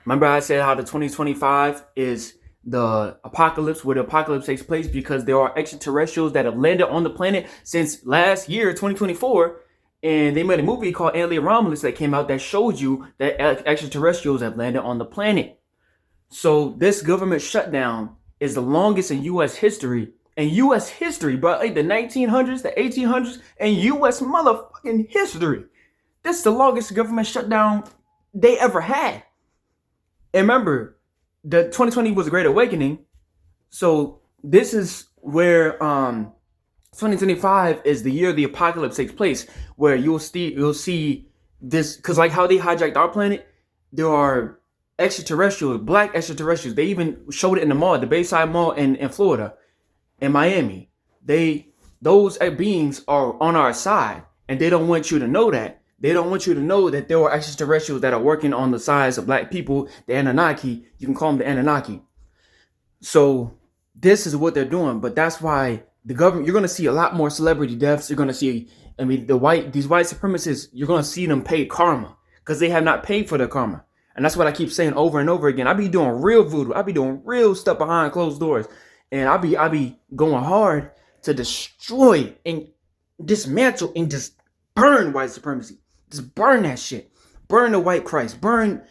Remember I said how the 2025 is the apocalypse, where the apocalypse takes place because there are extraterrestrials that have landed on the planet since last year, 2024. And they made a movie called Alien Romulus that came out that showed you that extraterrestrials have landed on the planet. So this government shutdown is the longest in U.S. history. And U.S. history, bro, like the 1900s, the 1800s, and U.S. motherfucking history. This is the longest government shutdown they ever had. And remember, the 2020 was a great awakening. So this is where 2025 is the year the apocalypse takes place, where you'll see this, because like how they hijacked our planet, there are extraterrestrials, black extraterrestrials. They even showed it in the mall, the Bayside Mall in Florida, in Miami. Those beings are on our side, and they don't want you to know that. They don't want you to know that there are extraterrestrials that are working on the sides of black people, the Anunnaki. You can call them the Anunnaki. So this is what they're doing, but that's why the government. You're going to see a lot more celebrity deaths. You're going to see, I mean, these white supremacists. You're going to see them pay karma because they have not paid for their karma, and that's what I keep saying over and over again. I be doing real voodoo. I be doing real stuff behind closed doors, and I be going hard to destroy and dismantle and just burn white supremacy. Just burn that shit. Burn the white Christ. Burn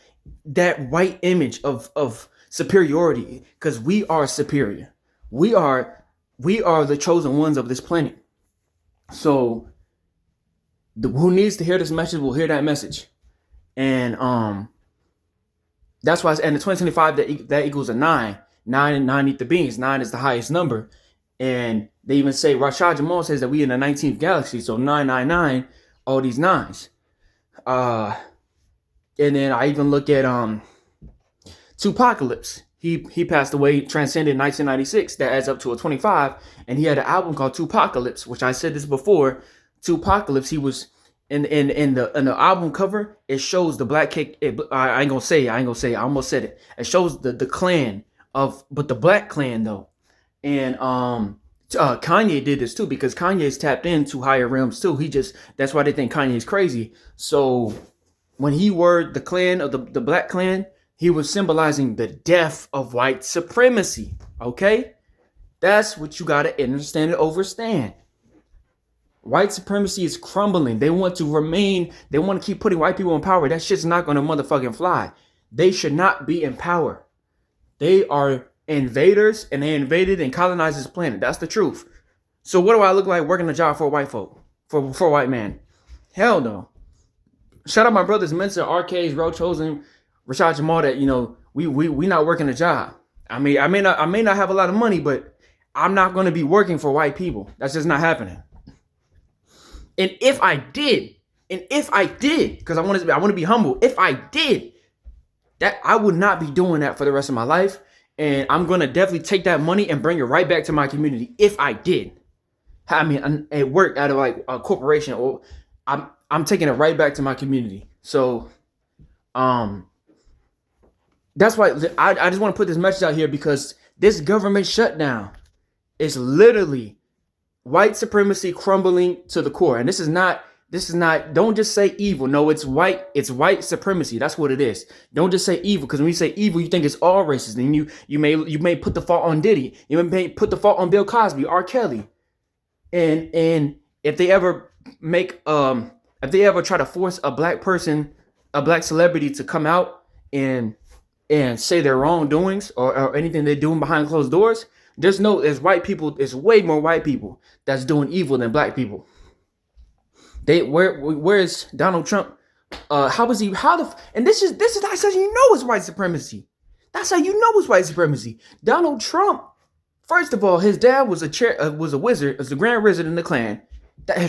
that white image of superiority, because we are superior. We are the chosen ones of this planet. So who needs to hear this message will hear that message. And that's why. And the 2025 that equals a 9. 9 and 9 eat the beans. 9 is the highest number. And they even say Rashad Jamal says that we in the 19th galaxy. So 999, all these nines. And then I even look at Tupacalypse. He passed away, transcended in 1996. That adds up to a 25. And he had an album called Tupacalypse, which I said this before. Tupacalypse. He was in the album cover. It shows the black cake. I ain't gonna say. I almost said it. It shows the clan but the black clan though. And Kanye did this too, because Kanye's tapped into higher realms too. That's why they think Kanye's crazy. So when he wore the clan of the black clan, he was symbolizing the death of white supremacy. Okay? That's what you gotta understand and overstand. White supremacy is crumbling. They want to keep putting white people in power. That shit's not gonna motherfucking fly. They should not be in power. They are invaders, and they invaded and colonized this planet. That's the truth. So what do I look like working a job for white folk? For a white man? Hell no. Shout out my brothers Mensa, RKs, Road Chosen, Rashad Jamal, that we not working a job. I mean, I may not have a lot of money, but I'm not gonna be working for white people. That's just not happening. And if I did, because I want to be humble, if I did, that I would not be doing that for the rest of my life. And I'm going to definitely take that money and bring it right back to my community if I did. I mean, it worked out of like a corporation, or I'm taking it right back to my community. So that's why I just want to put this message out here, because this government shutdown is literally white supremacy crumbling to the core. And this is not, don't just say evil. No, it's white supremacy. That's what it is. Don't just say evil, because when you say evil, you think it's all racist. And you may put the fault on Diddy. You may put the fault on Bill Cosby, R. Kelly. And if they ever try to force a black person, a black celebrity, to come out and say their wrongdoings or anything they're doing behind closed doors, just know there's way more white people that's doing evil than black people. Where is Donald Trump? And this is that's how you know it's white supremacy. That's how you know it's white supremacy. Donald Trump, first of all, his dad was a wizard, was the grand wizard in the Klan.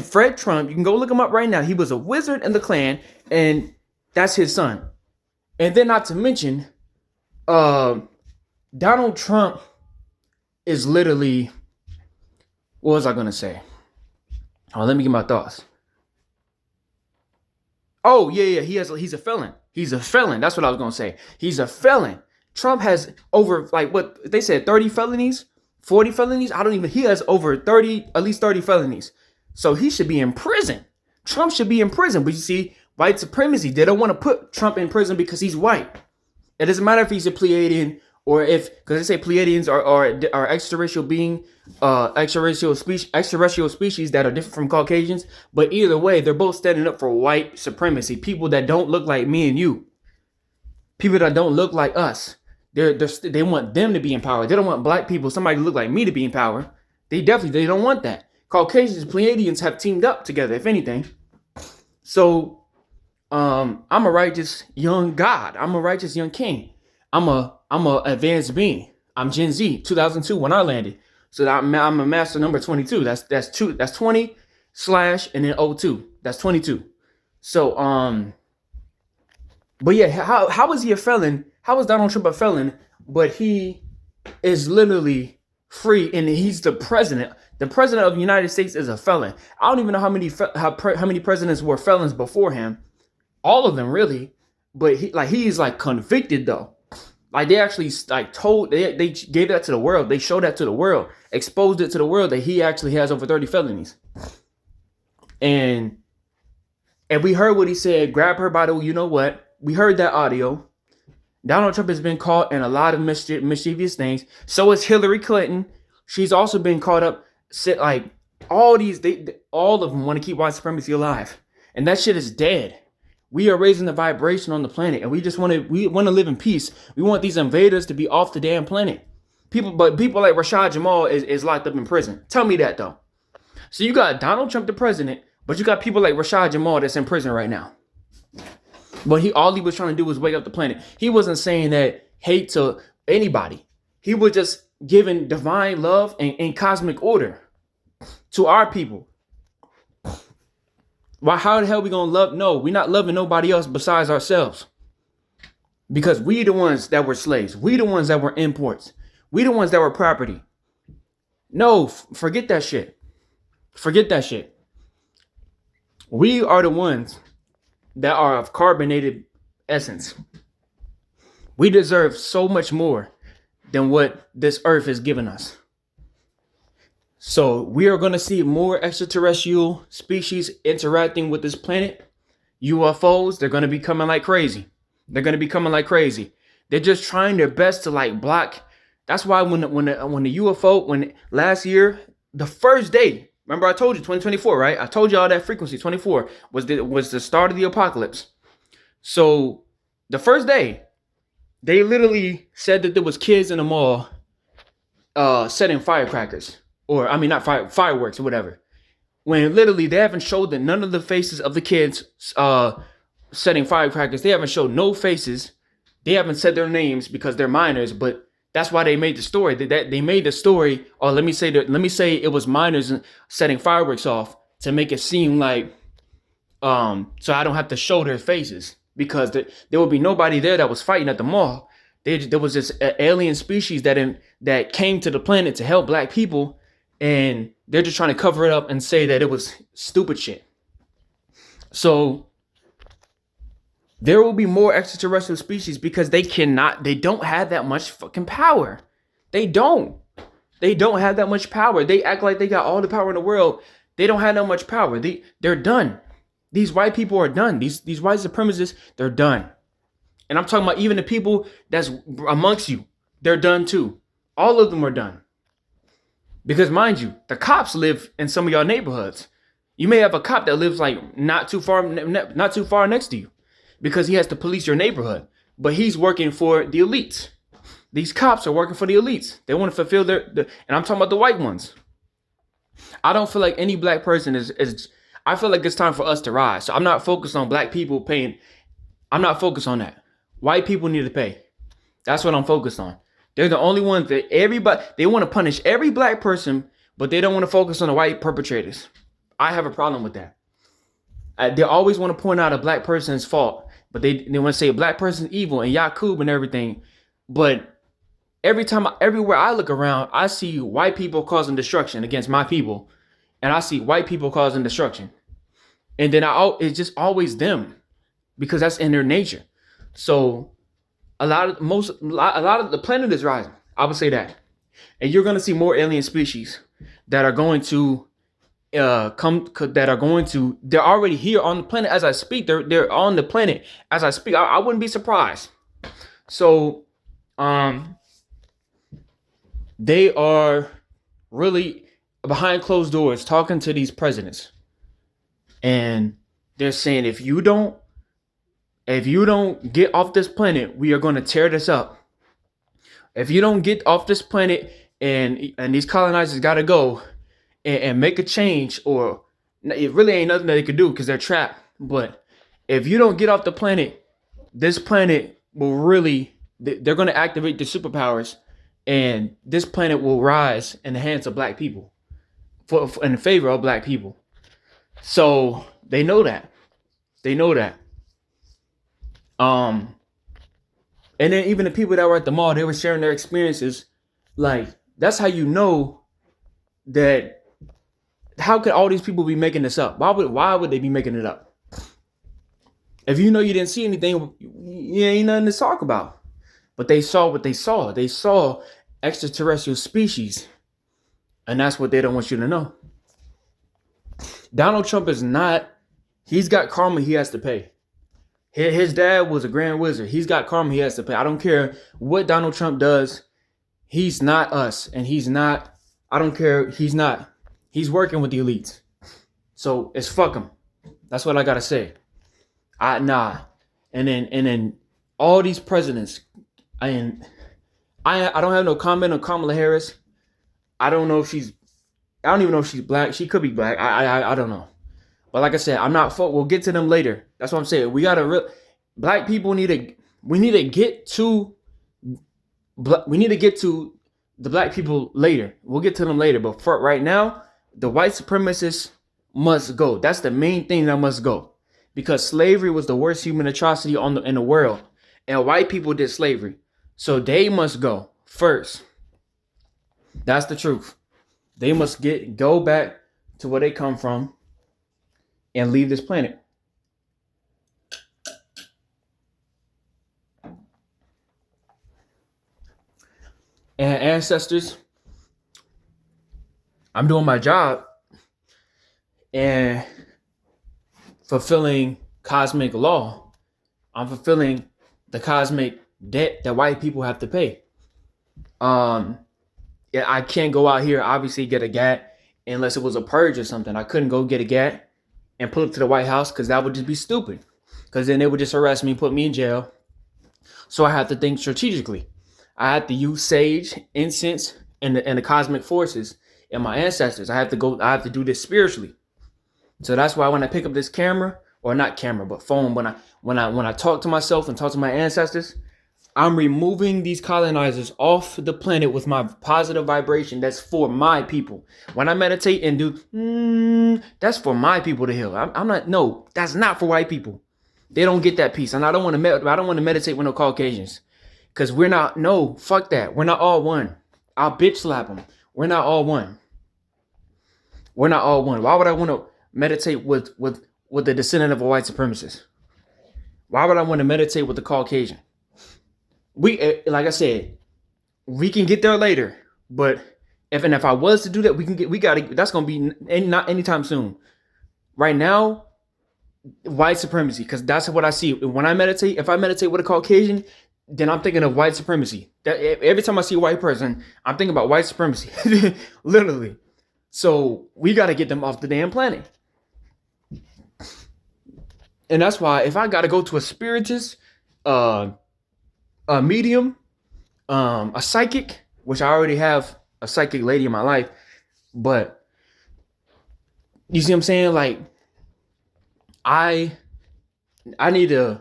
Fred Trump, you can go look him up right now. He was a wizard in the Klan, and that's his son. And then, not to mention, Donald Trump is literally, what was I gonna say? Oh, let me get my thoughts. Oh, yeah, he's a felon. He's a felon. That's what I was going to say. He's a felon. Trump has over, like, what they said, 30 felonies, 40 felonies. He has over at least 30 felonies. So he should be in prison. Trump should be in prison. But you see, white supremacy, they don't want to put Trump in prison because he's white. It doesn't matter if he's a Pleiadian or if, because they say Pleiadians are extraterrestrial being, extraterrestrial species that are different from Caucasians. But either way, they're both standing up for white supremacy. People that don't look like me and you. People that don't look like us. They want them to be in power. They don't want black people, somebody to look like me, to be in power. They don't want that. Caucasians, Pleiadians have teamed up together, if anything. So, I'm a righteous young God. I'm a righteous young king. I'm a advanced being. I'm Gen Z, 2002 when I landed. So I'm a master number 22. That's 20 slash and then 02. That's 22. So but yeah, how is he a felon? How is Donald Trump a felon? But he is literally free, and he's the president. The president of the United States is a felon. I don't even know how many presidents were felons before him. All of them, really. But he's like convicted though. Like they actually like told they gave that to the world. They showed that to the world, exposed it to the world that he actually has over 30 felonies. And we heard what he said. Grab her by the, you know what? We heard that audio. Donald Trump has been caught in a lot of mischievous things. So is Hillary Clinton. She's also been caught up. Like all these, all of them want to keep white supremacy alive, and that shit is dead. We are raising the vibration on the planet, and we want to live in peace. We want these invaders to be off the damn planet. People like Rashad Jamal is locked up in prison. Tell me that though. So you got Donald Trump the president, but you got people like Rashad Jamal that's in prison right now. But all he was trying to do was wake up the planet. He wasn't saying that hate to anybody. He was just giving divine love and cosmic order to our people. Why? How the hell we gonna love? No, we're not loving nobody else besides ourselves. Because we the ones that were slaves. We the ones that were imports. We the ones that were property. No, forget that shit. Forget that shit. We are the ones that are of carbonated essence. We deserve so much more than what this earth has given us. So we are going to see more extraterrestrial species interacting with this planet. UFOs, they're going to be coming like crazy. They're going to be coming like crazy. They're just trying their best to like block. That's why when the UFO, when last year, the first day, remember I told you 2024, right? I told you all that frequency, 24 was the start of the apocalypse. So the first day, they literally said that there was kids in the mall setting firecrackers. Or, I mean, not fireworks or whatever. When literally they haven't showed that none of the faces of the kids setting firecrackers. They haven't showed no faces. They haven't said their names because they're minors. But that's why they made the story. They made the story. Or let me say it was minors setting fireworks off to make it seem like so I don't have to show their faces, because there would be nobody there that was fighting at the mall. There was this alien species that came to the planet to help black people. And they're just trying to cover it up and say that it was stupid shit. So there will be more extraterrestrial species because they don't have that much fucking power. They don't have that much power. They act like they got all the power in the world. They don't have that much power. They're done. These white people are done. These white supremacists, they're done. And I'm talking about even the people that's amongst you. They're done too. All of them are done. Because mind you, the cops live in some of y'all neighborhoods. You may have a cop that lives like not too far next to you, because he has to police your neighborhood. But he's working for the elites. These cops are working for the elites. They want to fulfill and I'm talking about the white ones. I don't feel like any black person is. I feel like it's time for us to rise. So I'm not focused on black people paying. I'm not focused on that. White people need to pay. That's what I'm focused on. They're the only ones that they want to punish every black person, but they don't want to focus on the white perpetrators. I have a problem with that. They always want to point out a black person's fault, but they want to say a black person's evil and Yakub and everything. But everywhere I look around, I see white people causing destruction against my people, and I see white people causing destruction. And then it's just always them, because that's in their nature. So a lot of the planet is rising. I would say that. And you're going to see more alien species that are going to they're already here on the planet as I speak. They're on the planet as I speak. I wouldn't be surprised. So, they are really behind closed doors talking to these presidents, and they're saying if you don't get off this planet, we are going to tear this up. If you don't get off this planet, and these colonizers got to go and make a change, or it really ain't nothing that they could do because they're trapped. But if you don't get off the planet, this planet will really, they're going to activate the superpowers, and this planet will rise in the hands of black people, in favor of black people. So they know that. They know that. And then even the people that were at the mall, they were sharing their experiences. Like, that's how you know that. How could all these people be making this up? Why would they be making it up? If you know you didn't see anything, you ain't nothing to talk about. But they saw what they saw. They saw extraterrestrial species. And that's what they don't want you to know. Donald Trump is not, he's got karma he has to pay. His dad was a grand wizard. He's got karma he has to pay. I don't care what Donald Trump does. He's not us. And he's not, I don't care. He's not. He's working with the elites. So it's fuck him. That's what I got to say. Nah. And then all these presidents. I don't have no comment on Kamala Harris. I don't even know if she's black. She could be black. I don't know. But like I said, I'm not we'll get to them later. That's what I'm saying. Black people we need to get to the black people later. We'll get to them later. But for right now, the white supremacists must go. That's the main thing that must go. Because slavery was the worst human atrocity in the world. And white people did slavery. So they must go first. That's the truth. They must go back to where they come from and leave this planet. And ancestors, I'm doing my job and fulfilling cosmic law. I'm fulfilling the cosmic debt that white people have to pay. Yeah, I can't go out here, obviously, get a gat unless it was a purge or something. I couldn't go get a gat and pull up to the White House because that would just be stupid. Because then they would just arrest me, put me in jail. So I had to think strategically. I had to use sage, incense, and the cosmic forces and my ancestors. I have to do this spiritually. So that's why when I pick up this camera, or not camera, but phone, when I talk to myself and talk to my ancestors, I'm removing these colonizers off the planet with my positive vibration. That's for my people. When I meditate and do, that's for my people to heal. No, that's not for white people. They don't get that piece. And I don't want to meditate with no Caucasians. Because we're not, no, fuck that. We're not all one. I'll bitch slap them. We're not all one. We're not all one. Why would I want to meditate with the descendant of a white supremacist? Why would I want to meditate with the Caucasian? Like I said, we can get there later. But if I was to do that, that's going to be not anytime soon. Right now, white supremacy, because that's what I see. When I meditate, if I meditate with a Caucasian, then I'm thinking of white supremacy. Every time I see a white person, I'm thinking about white supremacy. Literally. So we got to get them off the damn planet. And that's why if I got to go to a spiritist, a medium, a psychic, which I already have a psychic lady in my life, but you see what I'm saying? Like, I need to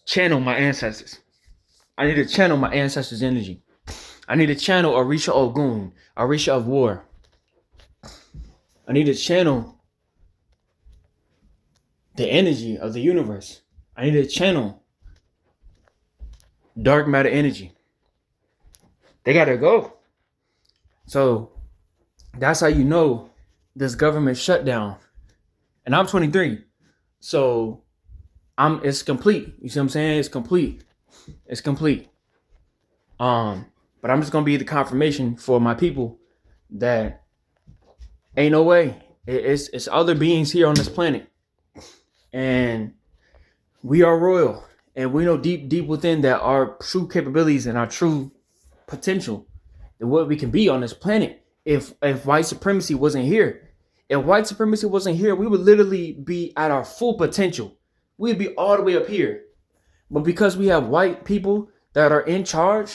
channel my ancestors. I need to channel my ancestors' energy. I need to channel Orisha Ogun, Orisha of War. I need to channel the energy of the universe. I need to channel dark matter energy. They gotta go. So that's how you know this government shutdown. And I'm 23. So it's complete. You see what I'm saying? It's complete. It's complete. But I'm just gonna be the confirmation for my people that ain't no way. It's other beings here on this planet. And we are royal. And we know deep within that our true capabilities and our true potential, and what we can be on this planet. If white supremacy wasn't here, we would literally be at our full potential. We'd be all the way up here. But because we have white people that are in charge,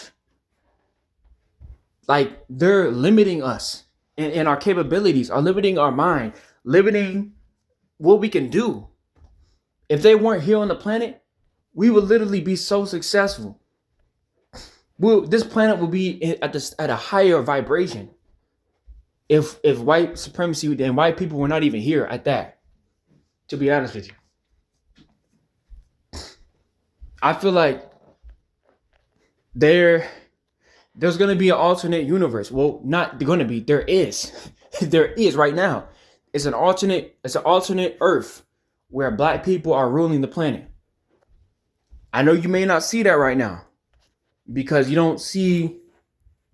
like they're limiting us in our capabilities, are limiting our mind, limiting what we can do. If they weren't here on the planet, we would literally be so successful. This planet would be at a higher vibration if white supremacy and white people were not even here at that. To be honest with you, I feel like there's going to be an alternate universe. Well, not going to be. There is. There is right now. It's an alternate Earth where black people are ruling the planet. I know you may not see that right now because you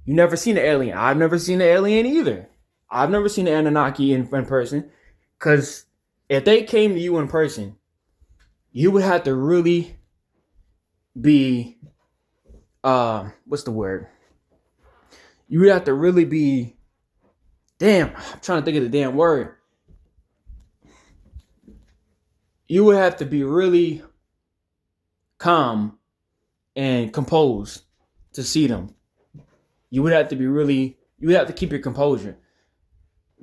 never seen an alien. I've never seen an alien either. I've never seen an Anunnaki in person, because if they came to you in person, you would have to really be, what's the word? You would have to really be, I'm trying to think of the damn word. You would have to be really calm and composed to see them. You would have to keep your composure,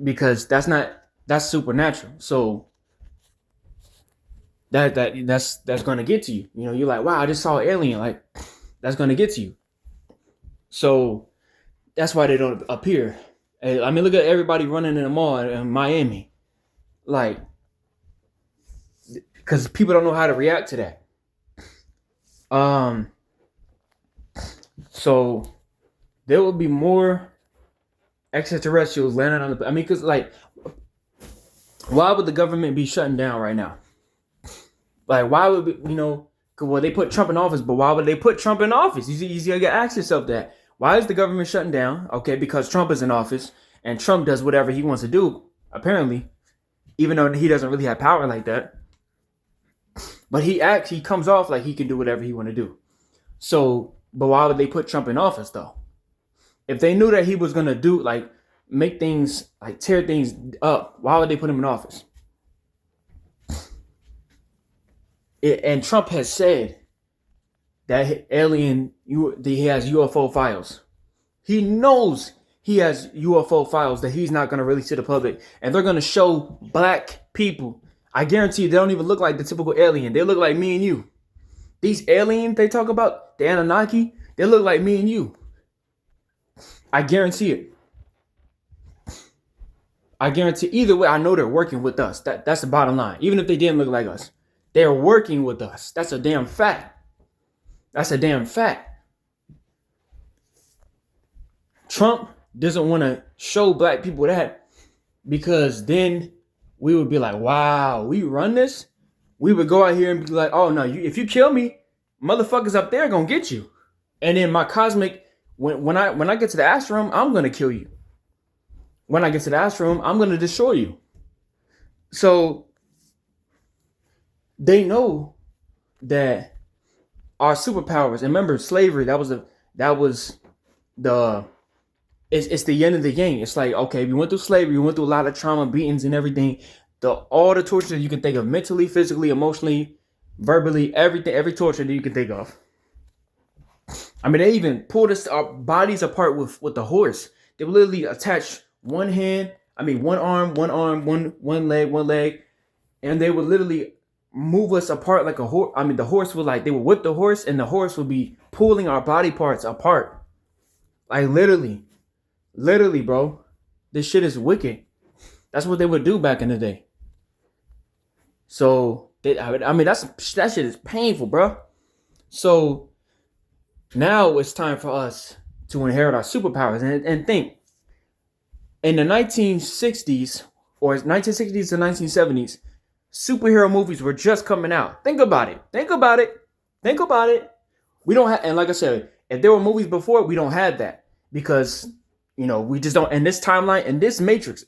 because that's supernatural. So that's going to get to you. You know, you're like, wow, I just saw an alien. Like, that's going to get to you. So that's why they don't appear. I mean, look at everybody running in the mall in Miami. Like, because people don't know how to react to that. So there will be more extraterrestrials landing on the. I mean, because like, why would the government be shutting down right now? Like, why would they put Trump in office? But why would they put Trump in office? You gotta ask yourself that. Why is the government shutting down? Okay, because Trump is in office and Trump does whatever he wants to do, apparently, even though he doesn't really have power like that. But he comes off like he can do whatever he want to do. So, but why would they put Trump in office though? If they knew that he was gonna make things, like tear things up, why would they put him in office? And Trump has said that he has UFO files. He knows he has UFO files that he's not going to release to the public. And they're going to show black people. I guarantee you, they don't even look like the typical alien. They look like me and you. These aliens they talk about, the Anunnaki, they look like me and you. I guarantee it. I guarantee either way, I know they're working with us. That's the bottom line. Even if they didn't look like us, they're working with us. That's a damn fact. Trump doesn't want to show black people that, because then we would be like, wow, we run this? We would go out here and be like, oh no, if you kill me, motherfuckers up there gonna get you. And then my cosmic, when I get to the astral realm, I'm gonna kill you. When I get to the astral realm, I'm gonna destroy you. So they know that our superpowers, and remember slavery, it's the end of the game. It's like, okay, we went through slavery, we went through a lot of trauma, beatings and everything. All the torture you can think of, mentally, physically, emotionally, verbally, everything, every torture that you can think of. I mean, they even pulled our bodies apart with the horse. They would literally attach one arm, one leg, and they would literally move us apart like a horse. I mean, the horse would they would whip the horse, and the horse would be pulling our body parts apart. Like literally, bro. This shit is wicked. That's what they would do back in the day. So, that shit is painful, bro. So, now it's time for us to inherit our superpowers and think. In the 1960s, or 1960s to 1970s, superhero movies were just coming out. Think about it. We don't have, and like I said, if there were movies before, we don't have that, because we just don't. In this timeline, in this matrix,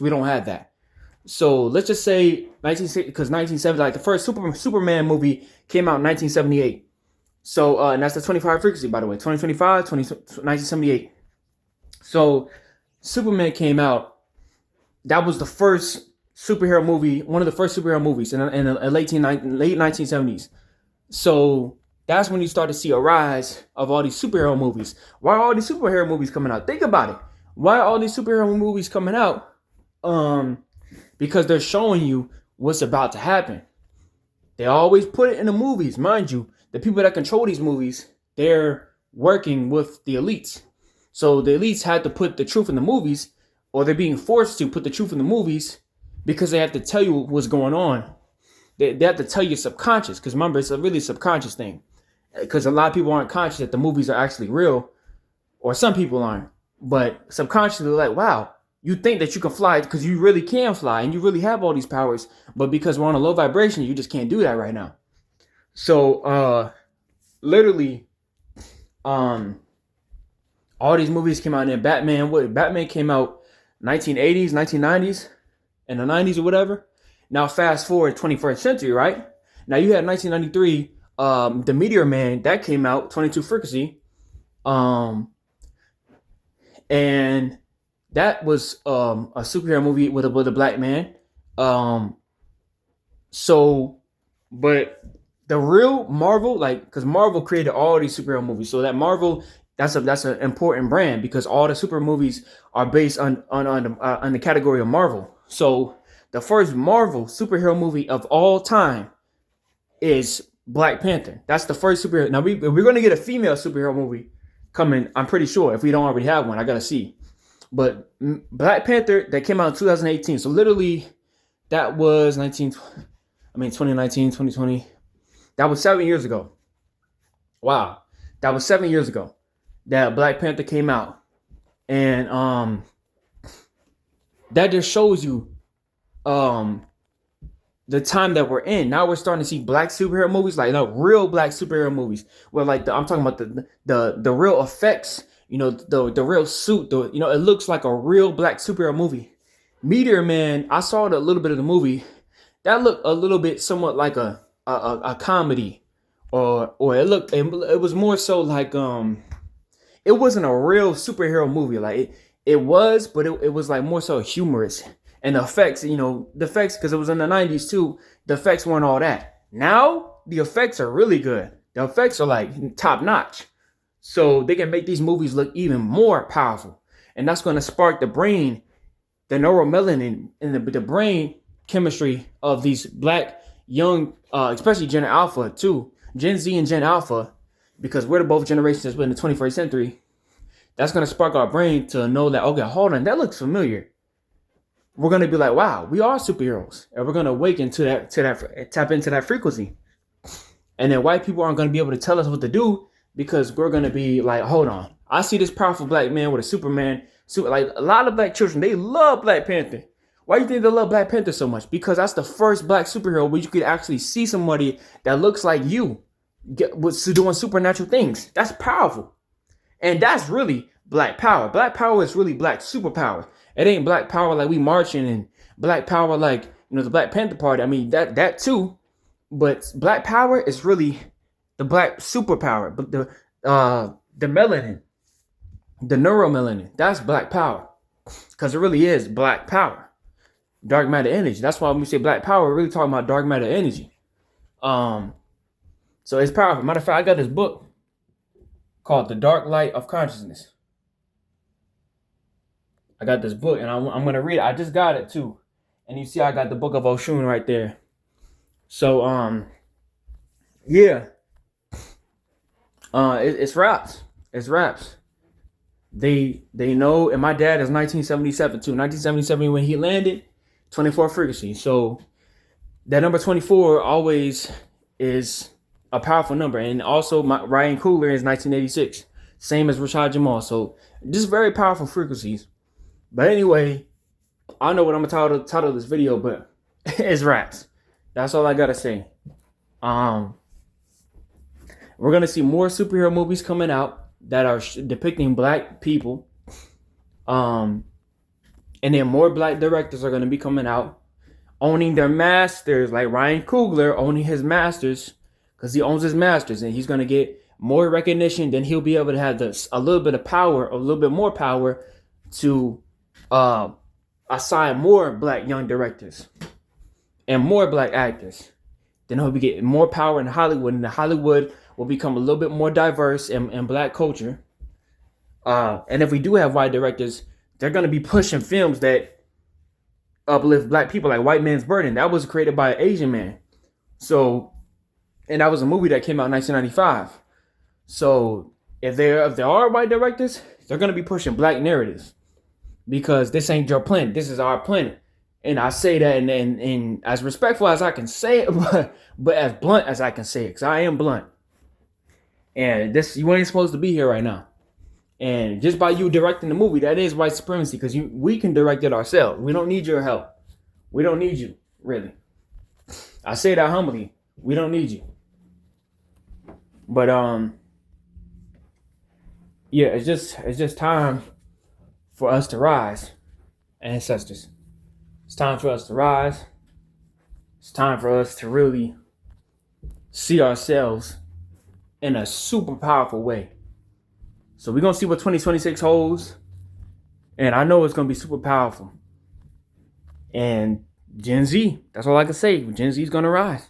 we don't have that. So let's just say 1960, because 1970, like the first Superman movie came out in 1978. So and that's the 25 frequency, by the way, 1978. So Superman came out. That was the first superhero movie, one of the first superhero movies in the late 1970s. So that's when you start to see a rise of all these superhero movies. Why are all these superhero movies coming out? Think about it. Why are all these superhero movies coming out? Because they're showing you what's about to happen. They always put it in the movies, mind you. The people that control these movies, they're working with the elites. So the elites had to put the truth in the movies, or they're being forced to put the truth in the movies because they have to tell you what's going on. They have to tell you subconscious, because remember, it's a really subconscious thing. Because a lot of people aren't conscious that the movies are actually real, or some people aren't. But subconsciously, they're like, wow, you think that you can fly because you really can fly and you really have all these powers, but because we're on a low vibration, you just can't do that right now. So literally, all these movies came out, and Batman came out 1980s, 1990s, and the 90s or whatever. Now fast forward 21st century, right? Now you had 1993, the Meteor Man, that came out, 22 frequency, and that was a superhero movie with a black man. So, but the real Marvel, like, because Marvel created all these superhero movies, so that Marvel, that's an important brand, because all the super movies are based on the category of Marvel. So the first Marvel superhero movie of all time is Black Panther. That's the first superhero. Now we're going to get a female superhero movie coming, I'm pretty sure, if we don't already have one. I gotta see. But Black Panther, that came out in 2018. So literally, that was 2019, 2020. That was 7 years ago. Wow. That was 7 years ago that Black Panther came out. And that just shows you the time that we're in. Now we're starting to see black superhero movies, like real black superhero movies, where like I'm talking about the real effects, the real suit, it looks like a real black superhero movie. Meteor Man, I saw a little bit of the movie. That looked a little bit somewhat like a comedy, or it was more so like it wasn't a real superhero movie. Like it was, but it was like more so humorous. And the effects, because it was in the 90s too, the effects weren't all that. Now, the effects are really good. The effects are like top notch. So they can make these movies look even more powerful. And that's going to spark the brain, the neuromelanin, and the brain chemistry of these black young, especially Gen Alpha too, Gen Z and Gen Alpha, because we're both generations that's in the 21st century. That's going to spark our brain to know that, okay, hold on, that looks familiar. We're going to be like, wow, we are superheroes. And we're going to awaken to that, tap into that frequency. And then white people aren't going to be able to tell us what to do, because we're going to be like, hold on, I see this powerful black man with a Superman. Like a lot of black children, they love Black Panther. Why do you think they love Black Panther so much? Because that's the first black superhero where you could actually see somebody that looks like you doing supernatural things. That's powerful. And that's really black power. Black power is really black superpower. It ain't black power like we marching, and black power like, the Black Panther Party. I mean, that too. But black power is really the black superpower. But the melanin, the neuromelanin, that's black power. Because it really is black power. Dark matter energy. That's why when we say black power, we're really talking about dark matter energy. So it's powerful. Matter of fact, I got this book called The Dark Light of Consciousness. I got this book, and I'm going to read it. I just got it too. And you see I got the Book of Oshun right there. So, yeah. It's raps. It's raps. They know, and my dad is 1977 too. 1977 when he landed, 24 frequency. So that number 24 always is a powerful number. And also Ryan Coogler is 1986. Same as Rashad Jamal. So just very powerful frequencies. But anyway, I don't know what I'm gonna title this video, but it's raps. That's all I gotta say. We're gonna see more superhero movies coming out that are depicting black people. And then more black directors are gonna be coming out. owning their masters, like Ryan Coogler owning his masters, because he owns his masters, and he's gonna get more recognition. Then he'll be able to have a little bit of power, a little bit more power to assign more black young directors and more black actors. Then he'll be getting more power in Hollywood, and Hollywood will become a little bit more diverse in black culture. And if we do have white directors, they're going to be pushing films that uplift black people, like White Man's Burden. That was created by an Asian man. So, and that was a movie that came out in 1995. So if there are white directors, they're going to be pushing black narratives, because this ain't your planet. This is our planet. And I say that in as respectful as I can say it, but as blunt as I can say it, because I am blunt. And this, you ain't supposed to be here right now. And just by you directing the movie, that is white supremacy, because we can direct it ourselves. We don't need your help. We don't need you, really. I say that humbly. We don't need you. But yeah, it's just time for us to rise, ancestors. It's time for us to rise. It's time for us to really see ourselves in a super powerful way. So we're going to see what 2026 holds. And I know it's going to be super powerful. And Gen Z, that's all I can say. Gen Z is going to rise.